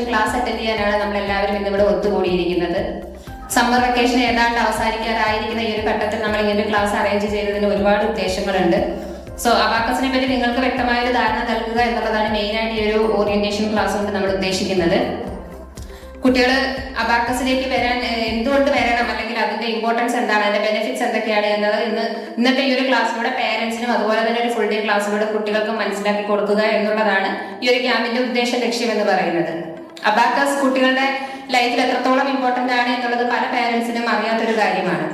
Class attend ചെയ്യാനാണ് നമ്മൾ എല്ലാവരും ഇന്നിവിടെ ഒത്തുകൂടിയിരിക്കുന്നത്. സമ്മർ വെക്കേഷൻ ഏതാണ്ട് അവസാനിക്കാറായിരിക്കുന്ന ഈ ഒരു ഘട്ടത്തിൽ നമ്മൾ ഇങ്ങനെ ക്ലാസ് അറേഞ്ച് ചെയ്തതിന് ഒരുപാട് ഉദ്ദേശങ്ങളുണ്ട്. സോ അബാക്കസിനെ പറ്റി നിങ്ങൾക്ക് വ്യക്തമായ ഒരു ധാരണ നൽകുക എന്നുള്ളതാണ് മെയിനായിട്ട് ഈ ഒരു ഓറിയന്റേഷൻ ക്ലാസ് കൊണ്ട് നമ്മൾ ഉദ്ദേശിക്കുന്നത്. കുട്ടികൾ അബാക്കസിലേക്ക് വരാൻ എന്തുകൊണ്ട് വരണം, അല്ലെങ്കിൽ അതിന്റെ ഇമ്പോർട്ടൻസ് എന്താണ്, അതിന്റെ ബെനിഫിറ്റ്സ് എന്തൊക്കെയാണ് എന്നത് ഇന്നത്തെ ഈ ഒരു ക്ലാസ്സിലൂടെ പേരൻസിനും അതുപോലെ തന്നെ ഒരു ഫുൾ ഡേ ക്ലാസ്സിലൂടെ കുട്ടികൾക്ക് മനസ്സിലാക്കി കൊടുക്കുക എന്നുള്ളതാണ് ഈ ഒരു ക്യാമ്പിന്റെ ഉദ്ദേശ ലക്ഷ്യം എന്ന് പറയുന്നത്. അബാക്കസ് കുട്ടികളുടെ ലൈഫിൽ എത്രത്തോളം ഇമ്പോർട്ടന്റ് ആണ് എന്നുള്ളത് പല പേരൻസിനും അറിയാത്തൊരു കാര്യമാണ്.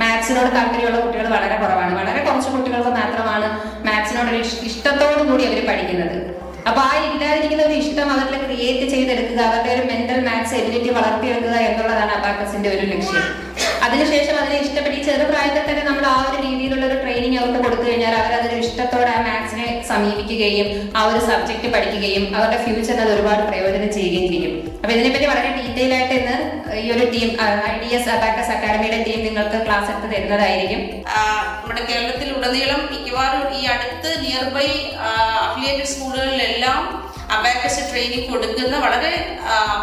മാത്സിനോട് താല്പര്യമുള്ള കുട്ടികൾ വളരെ കുറവാണ്. വളരെ കുറച്ച് കുട്ടികൾക്ക് മാത്രമാണ് മാത്സിനോട് ഒരു ഇഷ്ടത്തോടു കൂടി അവർ പഠിക്കുന്നത്. അപ്പൊ ആ ഇല്ലാതിരിക്കുന്ന ഒരു ഇഷ്ടം അവരിൽ ക്രിയേറ്റ് ചെയ്തെടുക്കുക, അവരുടെ ഒരു മെന്റൽ മാത്സ് എബിലിറ്റി വളർത്തിയെടുക്കുക എന്നുള്ളതാണ് അബാക്കസിന്റെ ഒരു ലക്ഷ്യം. അതിനുശേഷം അതിനെ ഇഷ്ടപ്പെട്ട് ചെറുപ്രായത്തിൽ തന്നെ നമ്മൾ ആ ഒരു രീതിയിലുള്ള ഒരു ട്രെയിനിങ് അവർക്ക് കൊടുത്തു കഴിഞ്ഞാൽ അവർ അതൊരു ഇഷ്ടത്തോടെ ആ മാത്സിനെ സമീപിക്കുകയും ആ ഒരു സബ്ജക്ട് പഠിക്കുകയും അവരുടെ ഫ്യൂച്ചറിന് അത് ഒരുപാട് പ്രയോജനം ചെയ്യുകയും ചെയ്യും. അപ്പൊ ഇതിനെപ്പറ്റി വളരെ ഡീറ്റെയിൽ ആയിട്ട് ഇന്ന് ഈ ഒരു ടീം IDS അബാക്കസ് അക്കാഡമിയുടെ ടീം നിങ്ങൾക്ക് ക്ലാസ് എടുത്ത് തരുന്നതായിരിക്കും. നമ്മുടെ കേരളത്തിൽ ഉടനീളം മിക്കവാറും ഈ അടുത്ത് നിയർ ബൈ അഫിലിയേറ്റഡ് സ്കൂളുകളിലെല്ലാം അബാക്കസ് ട്രെയിനിങ് കൊടുക്കുന്ന വളരെ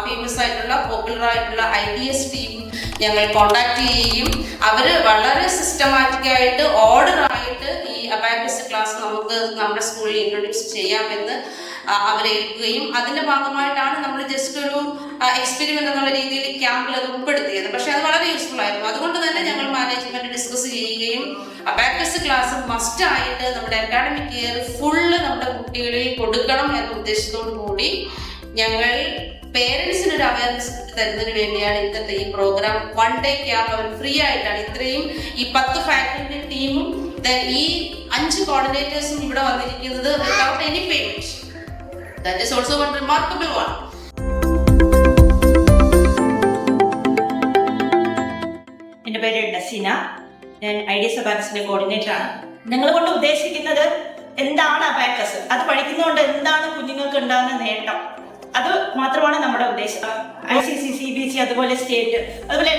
ഫേമസ് ആയിട്ടുള്ള പോപ്പുലർ ആയിട്ടുള്ള IDS ടീം ഞങ്ങൾ കോണ്ടാക്ട് ചെയ്യുകയും അവർ വളരെ സിസ്റ്റമാറ്റിക് ആയിട്ട് ഓർഡർ ആയിട്ട് ഈ അബാക്കസ് ക്ലാസ് നമുക്ക് നമ്മുടെ സ്കൂളിൽ ഇൻട്രൊഡ്യൂസ് ചെയ്യാമെന്ന് അവരേൽക്കുകയും അതിന്റെ ഭാഗമായിട്ടാണ് നമ്മൾ ജസ്റ്റ് ഒരു എക്സ്പെരിമെന്റ് എന്നുള്ള രീതിയിൽ ക്യാമ്പിൽ അത് ഉൾപ്പെടുത്തിയത്. പക്ഷെ അത് വളരെ യൂസ്ഫുൾ ആയിരുന്നു. അതുകൊണ്ട് തന്നെ ഞങ്ങൾ മാനേജ്മെന്റ് ഡിസ്കസ് ചെയ്യുകയും അബാക്കസ് ക്ലാസ് മസ്റ്റ് ആയിട്ട് നമ്മുടെ അക്കാഡമിക് ഇയർ ഫുള്ള് നമ്മുടെ കുട്ടികളിൽ കൊടുക്കണം എന്ന ഉദ്ദേശത്തോടു കൂടി ഞങ്ങൾ പേരൻസിന് ഒരു അവയർനെസ് തരുന്നതിന് വേണ്ടിയാണ് ഇന്നത്തെ ഈ പ്രോഗ്രാം. 1 ഡേ ക്യാമ്പ് അവർ ഫ്രീ ആയിട്ടാണ് ഇത്രയും ഈ 10 ഫാക്കൽറ്റി ടീമും ഈ 5 കോർഡിനേറ്റേഴ്സും ഇവിടെ വന്നിരിക്കുന്നത് without any payment. That is also one remarkable one. എൻ്റെ പേര് നസീന. ഞാൻ IDS അബാക്കസിന്റെ കോർഡിനേറ്റർ ആണ്. ഞങ്ങൾ കൊണ്ട് ഉദ്ദേശിക്കുന്നത് എന്താണ് അബാക്കസ്, അത് പഠിക്കുന്നതുകൊണ്ട് എന്താണ് കുഞ്ഞുങ്ങൾക്ക് ഉണ്ടാകുന്ന നേട്ടം, അത് മാത്രമാണ് നമ്മുടെ ഉദ്ദേശം. ICC, CBC, അതുപോലെ സ്റ്റേറ്റ്, അതുപോലെ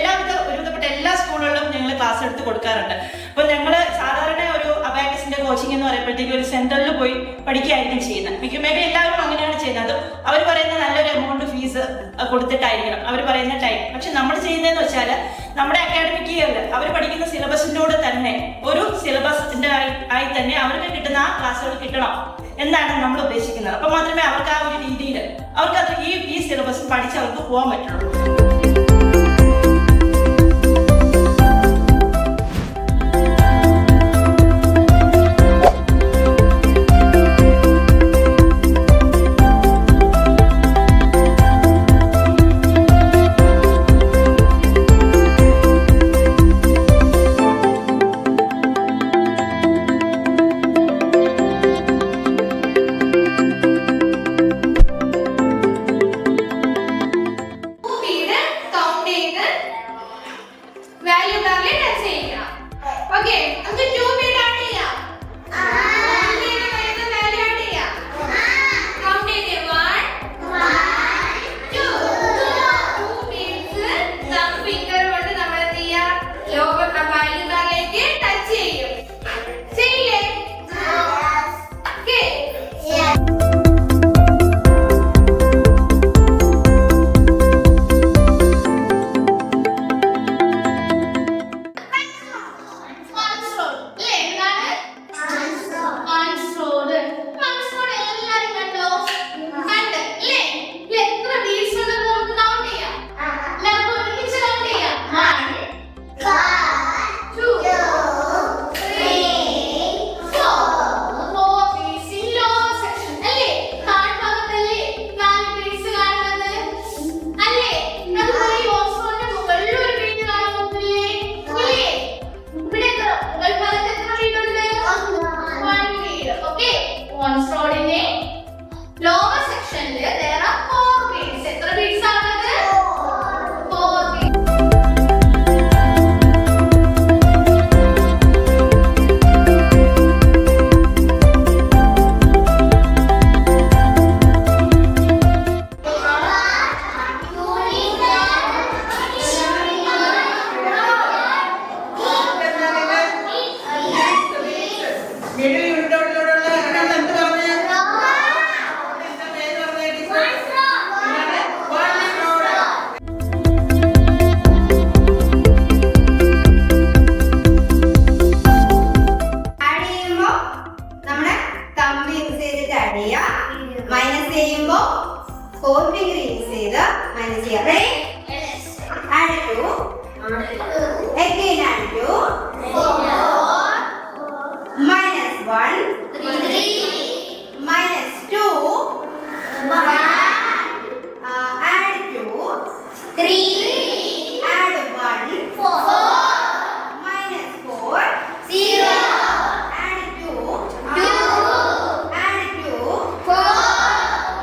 ഒരുവിധപ്പെട്ട എല്ലാ സ്കൂളുകളിലും ഞങ്ങൾ ക്ലാസ് എടുത്ത് കൊടുക്കാറുണ്ട്. അപ്പോൾ ഞങ്ങൾ സാധാരണ ഒരു അബാക്കസിന്റെ കോച്ചിങ് എന്ന് പറയുമ്പോഴത്തേക്ക് ഒരു സെന്ററിൽ പോയി പഠിക്കുകയായിരിക്കും ചെയ്യുന്നത്. മേ ബി എല്ലാവരും അങ്ങനെയാണ് ചെയ്യുന്നത്. അവർ പറയുന്ന നല്ലൊരു എമൗണ്ട് ഫീസ് കൊടുത്തിട്ടായിരിക്കണം അവർ പറയുന്ന ടൈം. പക്ഷെ നമ്മൾ ചെയ്യുന്നതെന്ന് വെച്ചാൽ നമ്മുടെ അക്കാഡമിക് ഇയറിൽ അവർ പഠിക്കുന്ന സിലബസിനോട് തന്നെ ഒരു സിലബസിന്റെ ആയി തന്നെ അവർക്ക് കിട്ടുന്ന ആ ക്ലാസ്സുകൾ കിട്ടണം എന്നാണ് നമ്മൾ ഉദ്ദേശിക്കുന്നത്. അപ്പോൾ മാത്രമേ അവർക്ക് ആ ഒരു രീതിയിൽ അവർക്കത് ഈ സിലബസ് പഠിച്ച് അവർക്ക് പോകാൻ പറ്റുള്ളൂ. Feed minus here. Ready? Yes. Add 2. Again add 2. 4. Minus 1. 3. Minus 2. 1. Add 2. 3. Add 1. 4. Minus 4. 0. Add 2. 2. Add 2. 4.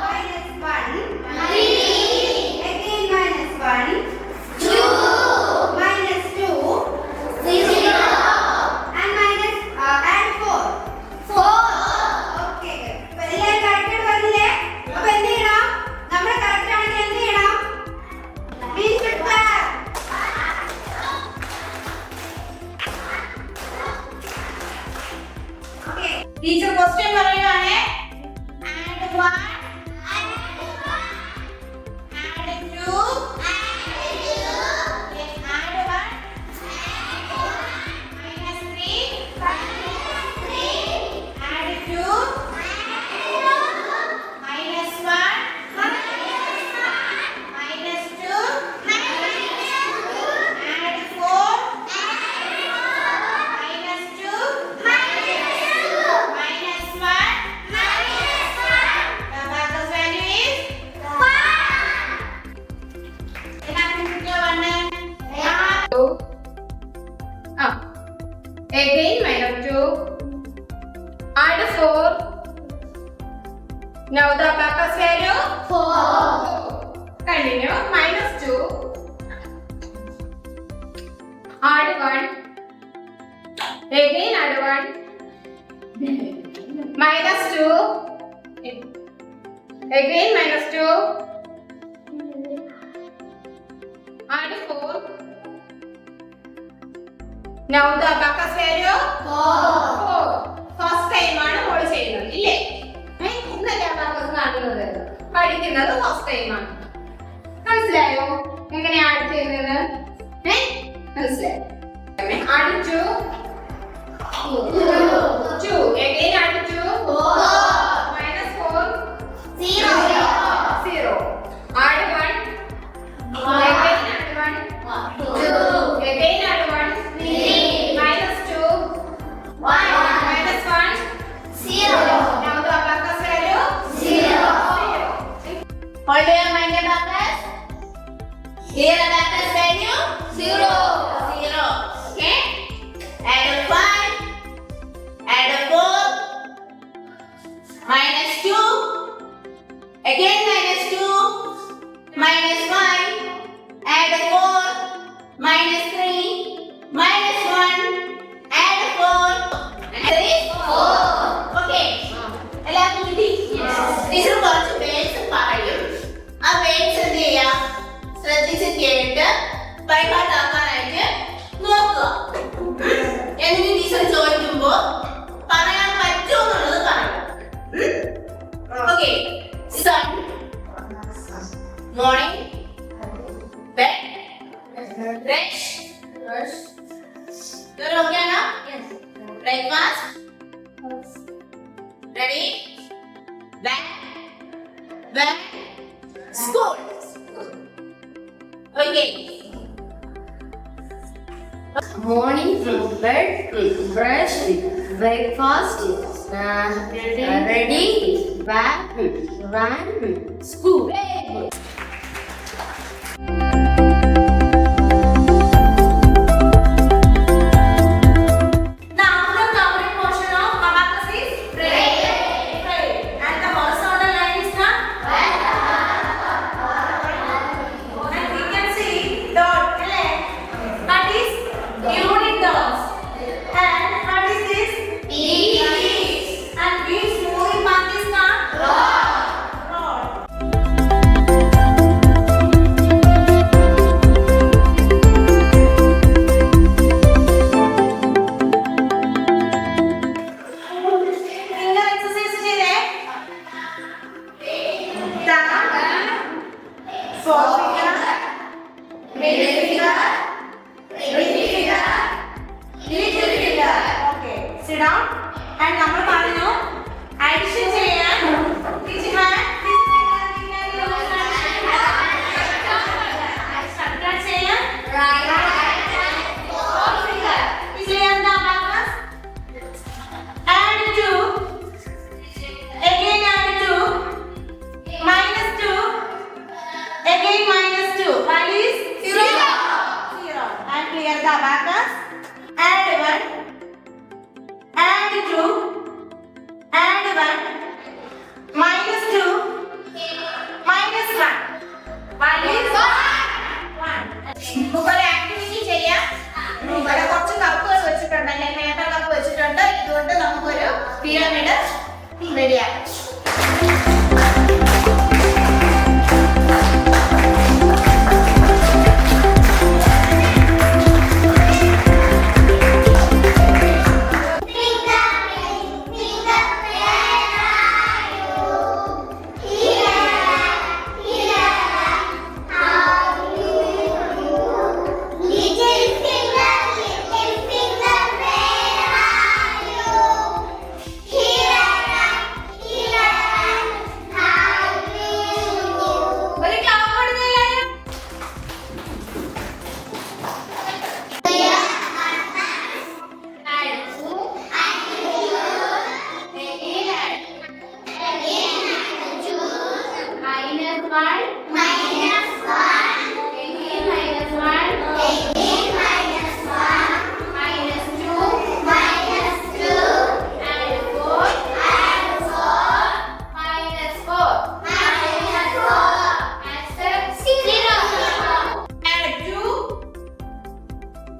Minus 1. 3. Again minus 1. 2. Minus 2. 0. And minus add 4. 4. Okay. അപ്പോൾ എല്ലാവരും കറക്റ്റ് വന്നില്ലേ? അപ്പോൾ എന്ത് ചെയ്യണം? നമ്മൾ കറക്റ്റ് ആണെങ്കിൽ എന്ത് ചെയ്യണം? We should clap. Okay. Teacher question പറയുകയാണ്. Add 1. Add 2. Add 2. Yes, add 1. Minus 3. Add 2. Minus 1. Minus 2. Add 4. Minus 2. Minus 1. The abacus value is 1. Again minus 2. Add 4. Now the abacus value 4. Continue. Minus 2. Add 1. Again add 1. Minus 2. Again minus 2. Add 4. Now the abacus value 4. First time ആണ് നമ്മൾ ചെയ്യുന്നത് ഇല്ലേ? ഇന്നല്ലേ abacus കാണുന്നത്? പഠിക്കുന്നത് first time ആണ്. മനസ്സിലായോ? എങ്ങനെയാ ആഡ് ചെയ്യുന്നത്? മനസ്സിലായോ? Add 2. 2. Again add 2. 4. Minus 4. 0. Add 1. Again add 1. 2. Again add 1. 3. Minus 2. 1. Minus 1. 0. Now the abacus value 0. Hold your mind abacus. Here abacus value 0. Okay. Add 5. Add 4. Minus 2. Again minus 2. Minus 1. Add 4. Minus 3. Minus 1. Add 4. Answer is 4. Okay. എല്ലാവർക്കും കിട്ടി? Teacher കുറച്ച് words പറയും. ആ words എന്ത് ചെയ്യാ? ശ്രദ്ധിച്ച് കേട്ട് പരിപാടാക്കാനായിട്ട് നോക്കുക. എന്നിട്ട് ടീച്ചർ ചോദിക്കുമ്പോ പറയാൻ പറ്റുമെന്നുള്ളത് പറയും. Okay. Sun, morning, bed, brush. ഇതൊരു ഓക്കെ ആണോ? Breakfast, ready, back, school. Okay. Morning, bed, brush, breakfast, ready, back, run, school. Sit down and നമ്മൾ പറഞ്ഞു addition ചെയ്യാൻ which hand the abacus. Add 1, add 2, add 1, minus 2, minus 1. Value is 1. നമുക്കൊരു activity ചെയ്യാം. ഇവിടെ കുറച്ച് കപ്പുകൾ വെച്ചിട്ടുണ്ട്, അല്ലെങ്കിൽ മേത്ത കപ്പ് വെച്ചിട്ടുണ്ട്. ഇതുകൊണ്ട് നമുക്കൊരു പിരമിഡ് റെഡിയാക്കാം.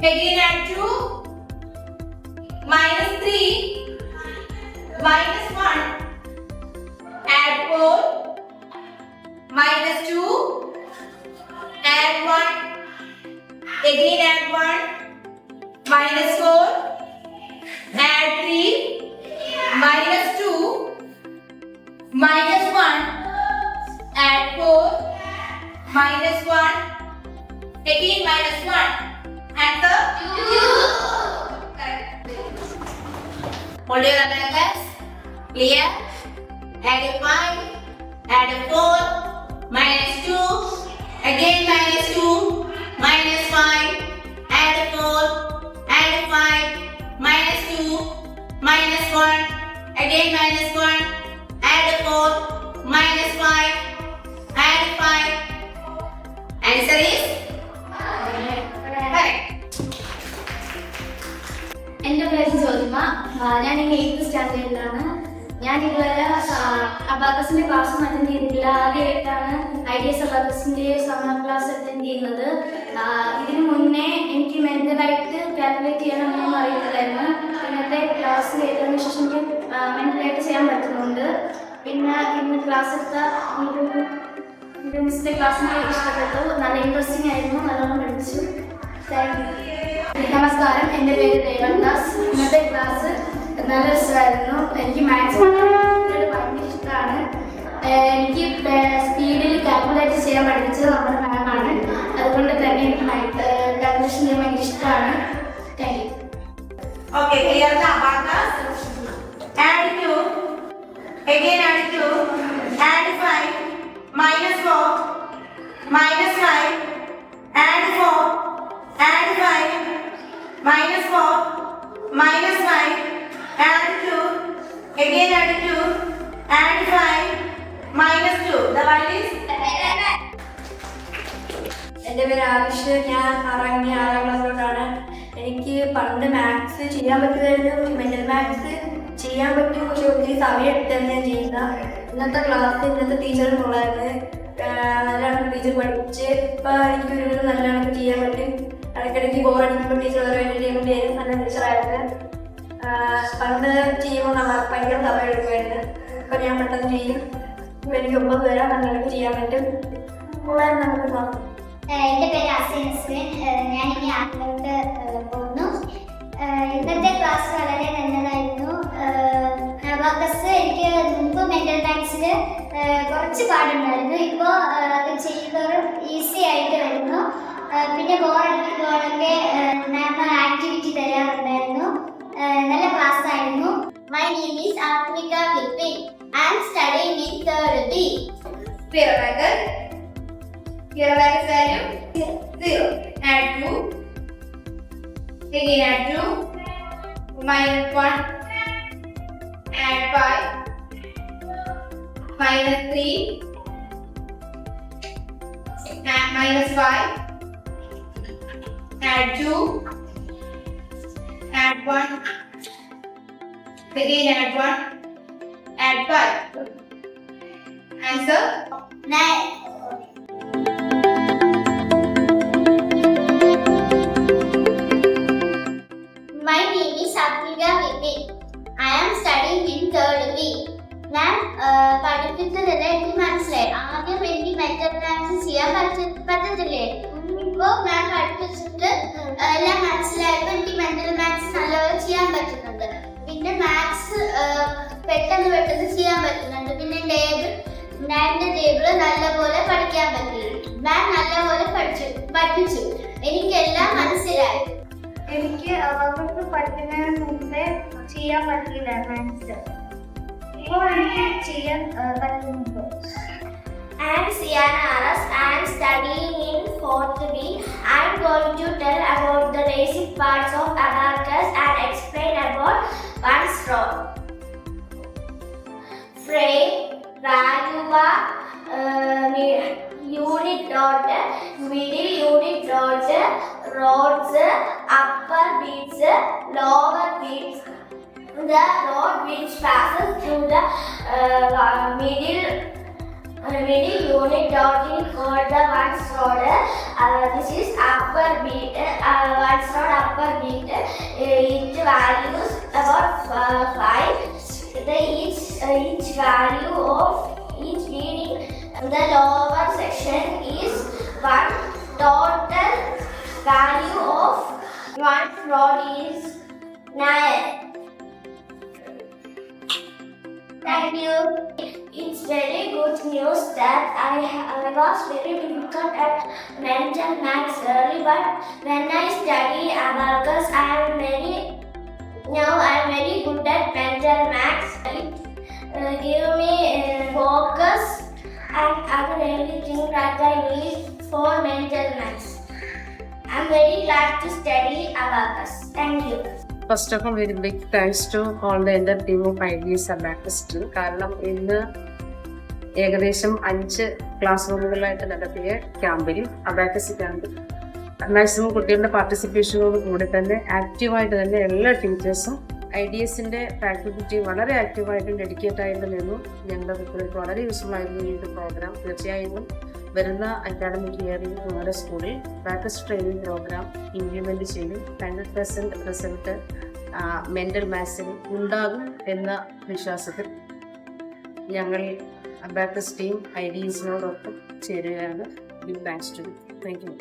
Again add 2, minus 3, minus 1, add 4, minus 2, add 1, again add 1, minus 4, add 3, minus 2, minus 1, add 4, minus 1, again minus 1. Answer 2. Correct. Hold your abacus. Clear. Add a 5. Add a 4. Minus 2. Again minus 2. Minus 5. Add a 4. Add a 5. Minus 2. Minus 1. Again minus 1. Add a 4. Minus 5. Add a 5. Answer is correct. എൻ്റെ പേര് ജ്യോതിമ. ഞാൻ ഇനി 8th സ്റ്റാൻഡേർഡിലാണ്. ഞാൻ ഇതുവരെ അബാക്കസിന്റെ class attend ചെയ്തിട്ടില്ല. ആദ്യമായിട്ടാണ് ideas അബാക്കസിന്റെ summer class attend ചെയ്യുന്നത്. ഇതിനു മുന്നേ എനിക്ക് മെന്റലായിട്ട് കാൽക്കുലേറ്റ് ചെയ്യണമെന്നൊന്നും അറിയില്ലായിരുന്നു. ഇന്നത്തെ ക്ലാസ് കേട്ടതിന് ശേഷം എനിക്ക് മെന്റലായിട്ട് ചെയ്യാൻ പറ്റുന്നുണ്ട്. പിന്നെ ഇന്ന് ക്ലാസ് എടുത്ത മിസ്സിന്റെ ക്ലാസ്സിനെ ഇഷ്ടപ്പെട്ടു. നല്ല ഇൻട്രസ്റ്റിംഗ് ആയിരുന്നു. നല്ലോണം പഠിച്ചു. Thank you. നമസ്കാരം, എൻ്റെ പേര് ദേവൻദാസ്. ഇന്നത്തെ ക്ലാസ് നല്ല രസമായിരുന്നു. എനിക്ക് മാത്സ് ഭയങ്കര ഇഷ്ടമാണ്. എനിക്ക് സ്പീഡിൽ കാൽക്കുലേറ്റ് ചെയ്യാൻ പഠിച്ചത് നമ്മുടെ മാമാണ്. അതുകൊണ്ട് തന്നെ എനിക്ക് കാൽക്കുലേഷൻ ചെയ്യാൻ ഭയങ്കര ഇഷ്ടമാണ്. Thank you. Okay, clear the abacus. Add 2. Again add 2. Add 5. Minus 4. Minus 5. Add 4. Add 5. Minus 4. Minus 5. Add 2. Again add 2. Add 5. Minus 2. The value is? എൻ്റെ പേര് ആദിഷ്. ഞാൻ 6ാം ക്ലാസ്സിലോട്ടാണ്. എനിക്ക് പണ്ട് മാത്സ് ചെയ്യാൻ പറ്റുമായിരുന്നു. മെൻ്റൽ മാത്സ് ചെയ്യാൻ പറ്റും, പക്ഷെ ഒത്തിരി സമയം എടുത്താണ് ഞാൻ ചെയ്യുന്ന. ഇന്നത്തെ ക്ലാസ് ഇന്നത്തെ ടീച്ചറും കൊള്ളായിരുന്നു. നല്ലോണം ടീച്ചർ പഠിപ്പിച്ച് ഇപ്പം എനിക്കൊരു നല്ലോണം ചെയ്യാൻ പറ്റും. ഇടയ്ക്കിടയ്ക്ക് ബോറടിക്കുമ്പോൾ ടീച്ചർ വേറെ ചെയ്യാൻ വേണ്ടിയായിരുന്നു. നല്ല ടീച്ചറായിരുന്നു. പണ്ട് ചെയ്യുമ്പോൾ ഭയങ്കര സമയം എടുക്കുമായിരുന്നു. ഇപ്പം ഞാൻ പെട്ടെന്ന് ചെയ്യും. ഇപ്പം എനിക്ക് 9 വരെ നല്ലോണം ചെയ്യാൻ പറ്റും. കൊള്ളായിരുന്നു നമുക്ക് ക്ലാസ്. എൻ്റെ പേര് അസിൻ. ഞാൻ ഇനി 8ാമത്തെ പോകുന്നു. ഇന്നത്തെ ക്ലാസ് വളരെ നല്ലതായിരുന്നു. അബാക്കസ് എനിക്ക് മുമ്പ് മെൻ്റൽ മാത്സിൽ കുറച്ച് പാടുണ്ടായിരുന്നു. ഇപ്പോൾ അത് ചെയ്യുന്നവരും ഈസി ആയിട്ട് വരുന്നു. പിന്നെ ബോറടിക്കുമ്പോഴൊക്കെ മാം ആക്ടിവിറ്റി തരാറുണ്ടായിരുന്നു. നല്ല ക്ലാസ് ആയിരുന്നു. My name is Athmika Vipin. I am studying in 3rd B. Here abacus value 0. Add 2. Again add 2. Minus 1. Add 5. Minus 3. Add minus 5. add 2, add 1, again add 1, add 5. Answer? 9. My name is Satvika Vipin. I am studying in 3rd B. ഞാൻ പഠിപ്പിച്ചതെല്ലാം എനിക്ക് മനസ്സിലായി. ആദ്യം എനിക്ക് metal ചെയ്യാൻ പറ്റത്തില്ലേ, ഇപ്പോ ഞാൻ പഠിപ്പിച്ചിട്ട് എല്ലാം മനസ്സിലായപ്പോ എനിക്ക് മെന്റൽ മാത്സ് നല്ലപോലെ ചെയ്യാൻ പറ്റുന്നുണ്ട്. പിന്നെ മാത്സ് പെട്ടെന്ന് ചെയ്യാൻ പറ്റുന്നുണ്ട്. പിന്നെ ടേബിള് നല്ലപോലെ പഠിക്കാൻ പറ്റി. ഞാൻ നല്ലപോലെ പഠിപ്പിച്ചു. എനിക്കെല്ലാം മനസ്സിലായി. എനിക്ക് അവർക്ക് പഠിക്കുന്നതിന് മുമ്പേ ചെയ്യാൻ പറ്റില്ല മാത്സ്. ഇപ്പോൾ എനിക്ക് ചെയ്യാൻ പറ്റുന്നുണ്ട്. I am Siana Aras. I am studying in 4th B. I am going to tell about the basic parts of abacus and explain about one straw. Frame, value bar, unit dot, middle unit dot, rods, upper beats, lower beats. The rod which passes through the middle unit dot is called the ones rod. This is upper beat. Ones rod upper beat. Each values about 5. Each value of each beat in the lower section is 1. Total value of one rod is 9. Thank you. It's very good news that I was very difficult at mental maths early, but when I study abacus, I am very good at mental maths. It give me focus and other everything that I need for mental maths. I'm very glad to study abacus. Thank you. First of all, very big thanks to all the entire team of IDS Abacus team. കാരണം ഇന്ന് ഏകദേശം 5 class റൂമുകളായിട്ട് നടത്തിയ ക്യാമ്പിൽ abacus ക്യാമ്പിൽ maximum കുട്ടികളുടെ പാർട്ടിസിപ്പേഷനോട് കൂടി തന്നെ ആക്റ്റീവായിട്ട് തന്നെ എല്ലാ ടീച്ചേഴ്സും IDSന്റെ ഫാക്കൽറ്റി ടീം വളരെ ആക്റ്റീവായിട്ടും ഡെഡിക്കേറ്റ് ആയിട്ട് നിന്നു. ഞങ്ങളുടെ കുട്ടികൾക്ക് വളരെ യൂസ്ഫുൾ ആയിരുന്നു ഈ ഒരു പ്രോഗ്രാം. തീർച്ചയായും വരുന്ന അക്കാഡമിക് ഇയറിൽ നമ്മുടെ സ്കൂളിൽ അബാക്കസ് ട്രെയിനിങ് പ്രോഗ്രാം ഇംപ്ലിമെൻറ്റ് ചെയ്യും. 100% റിസൾട്ട് മെൻ്റൽ മാത്സിൽ ഉണ്ടാകും എന്ന വിശ്വാസത്തിൽ ഞങ്ങൾ അബാക്കസ് ടീം IDSനോടൊപ്പം ചേരുകയാണ്. Big thanks to you. Thank U.